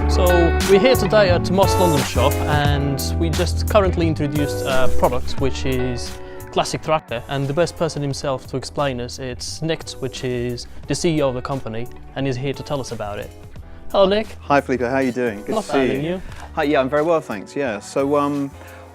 So we're here today at Moss London shop, and we just currently introduced a product which is Classic Tracker, and the best person himself to explain us, it's Nick, which is the CEO of the company, and he's here to tell us about it. Hello Nick. Hi Felipe, how are you doing? Good to see you. Hi, yeah, I'm very well, thanks. Yeah, so well,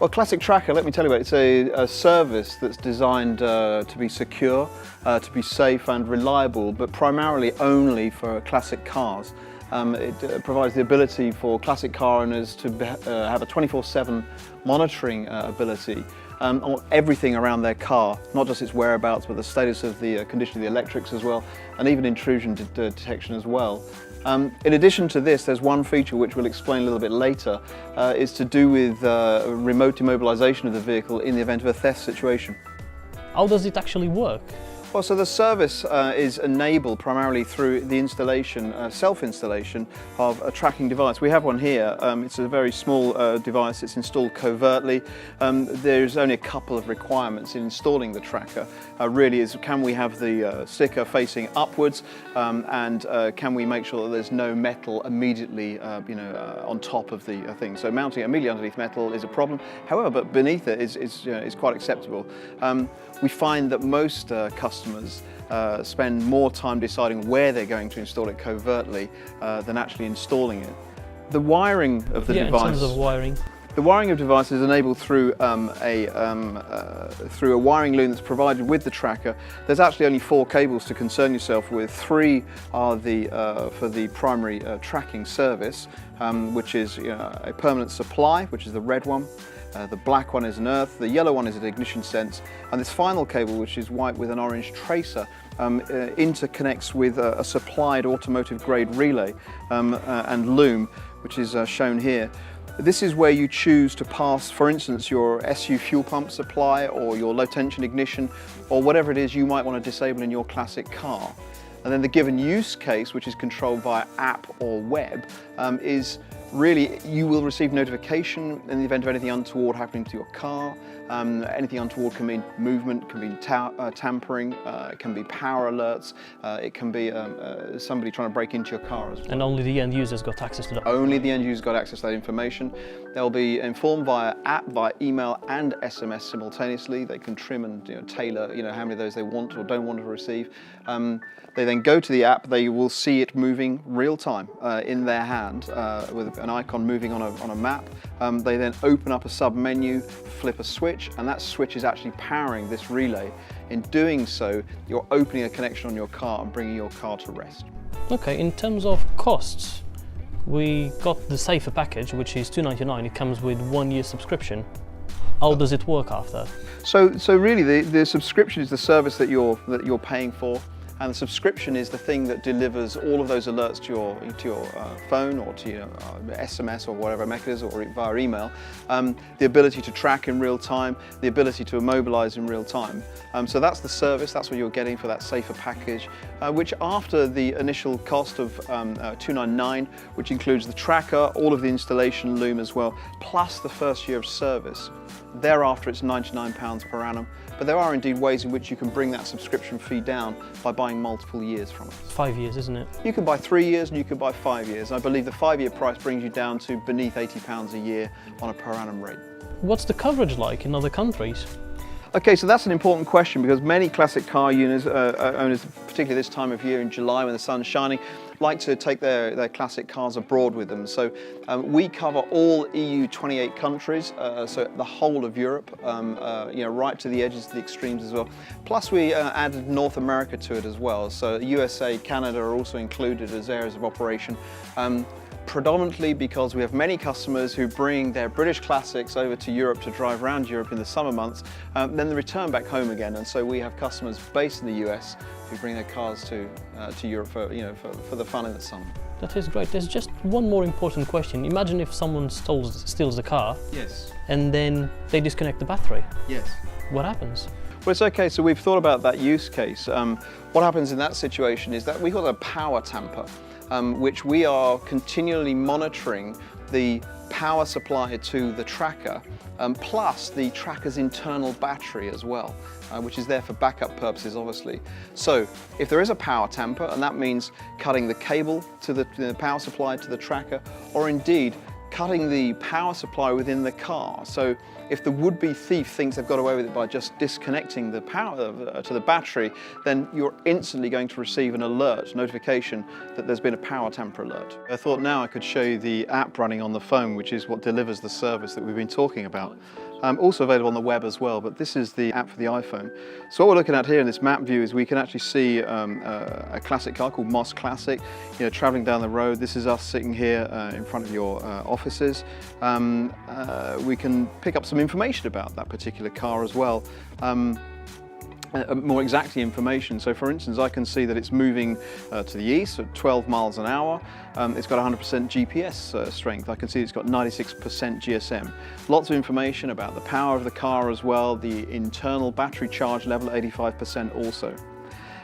Classic Tracker, let me tell you about it. It's a service that's designed to be secure, to be safe and reliable, but primarily only for classic cars. It provides the ability for classic car owners to have a 24/7 monitoring ability on everything around their car, not just its whereabouts, but the status of the condition of the electrics as well, and even intrusion detection as well. In addition to this, there's one feature which we'll explain a little bit later, is to do with remote immobilisation of the vehicle in the event of a theft situation. How does it actually work? Well, so the service is enabled primarily through the installation, self-installation of a tracking device. We have one here. It's a very small device. It's installed covertly. There's only a couple of requirements in installing the tracker. Really is, can we have the sticker facing upwards, and can we make sure that there's no metal immediately on top of the thing. So mounting immediately underneath metal is a problem. However, but beneath it is quite acceptable. We find that most customers spend more time deciding where they're going to install it covertly than actually installing it. The wiring of the device. In terms of wiring. The wiring of device is enabled through through a wiring loom that's provided with the tracker. There's actually only 4 cables to concern yourself with. 3 are for the primary tracking service, which is a permanent supply, which is the red one. The black one is an earth, the yellow one is an ignition sense, and this final cable, which is white with an orange tracer, interconnects with a supplied automotive grade relay and loom, which is shown here. This is where you choose to pass, for instance, your SU fuel pump supply or your low tension ignition or whatever it is you might want to disable in your classic car. And then the given use case, which is controlled via app or web, is really you will receive notification in the event of anything untoward happening to your car. Anything untoward can mean movement, can be tampering, it can be power alerts, it can be somebody trying to break into your car as well. And only the end users got access to that? Only the end users got access to that information. They'll be informed via app, via email and SMS simultaneously. They can trim and tailor how many of those they want or don't want to receive. They then go to the app, they will see it moving real time in their hand with an icon moving on a map. They then open up a sub-menu, flip a switch, and that switch is actually powering this relay. In doing so, you're opening a connection on your car and bringing your car to rest. Okay, in terms of costs, we got the Safer package, which is $2.99. It comes with 1 year subscription. How does it work after? So really, the subscription is the service that you're paying for. And the subscription is the thing that delivers all of those alerts to your phone or to your SMS or whatever mechanism or via email. The ability to track in real time, the ability to immobilize in real time. So that's the service, that's what you're getting for that Safer package, which after the initial cost of $2.99, which includes the tracker, all of the installation loom as well, plus the first year of service. Thereafter it's £99 per annum, but there are indeed ways in which you can bring that subscription fee down by buying multiple years from it. 5 years, isn't it? You can buy 3 years and you can buy 5 years. I believe the 5-year price brings you down to beneath £80 a year on a per annum rate. What's the coverage like in other countries? Okay, so that's an important question because many classic car owners, particularly this time of year in July when the sun's shining, like to take their classic cars abroad with them. So we cover all EU 28 countries, so the whole of Europe, right to the edges, to the extremes as well. Plus we added North America to it as well. So USA, Canada are also included as areas of operation. Predominantly because we have many customers who bring their British classics over to Europe to drive around Europe in the summer months, then they return back home again. And so we have customers based in the US who bring their cars to Europe for the fun in the summer. That is great. There's just one more important question. Imagine if someone steals the car. Yes. And then they disconnect the battery. Yes. What happens? Well, it's okay. So we've thought about that use case. What happens in that situation is that we've got a power tamper, which we are continually monitoring the power supply to the tracker, plus the tracker's internal battery as well, which is there for backup purposes, obviously. So if there is a power tamper, and that means cutting the cable to the power supply to the tracker, or indeed cutting the power supply within the car. So if the would-be thief thinks they've got away with it by just disconnecting the power to the battery, then you're instantly going to receive an alert, notification that there's been a power tamper alert. I thought now I could show you the app running on the phone, which is what delivers the service that we've been talking about. Also available on the web as well, but this is the app for the iPhone. So what we're looking at here in this map view is we can actually see a classic car called Moss Classic, traveling down the road. This is us sitting here in front of your offices. We can pick up some information about that particular car as well. More exactly information. So for instance, I can see that it's moving to the east at 12 miles an hour. It's got 100% GPS strength. I can see it's got 96% GSM. Lots of information about the power of the car as well, the internal battery charge level at 85% also.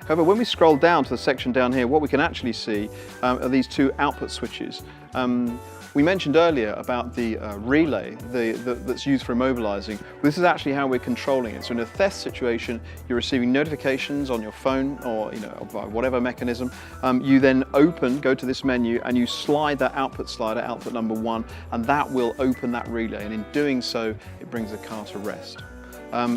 However, when we scroll down to the section down here, what we can actually see are these two output switches. We mentioned earlier about the relay that's used for immobilising. This is actually how we're controlling it. So in a theft situation, you're receiving notifications on your phone or by whatever mechanism. You then go to this menu, and you slide that output slider, output number 1, and that will open that relay. And in doing so, it brings the car to rest.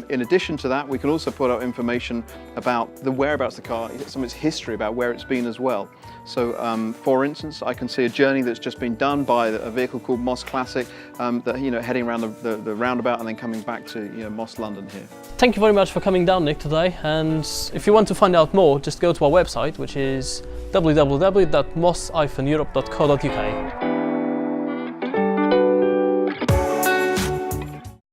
In addition to that, we can also put out information about the whereabouts of the car, some of its history about where it's been as well. So, for instance, I can see a journey that's just been done by a vehicle called Moss Classic, heading around the roundabout and then coming back to Moss London here. Thank you very much for coming down, Nick, today. And if you want to find out more, just go to our website, which is www.moss-europe.co.uk.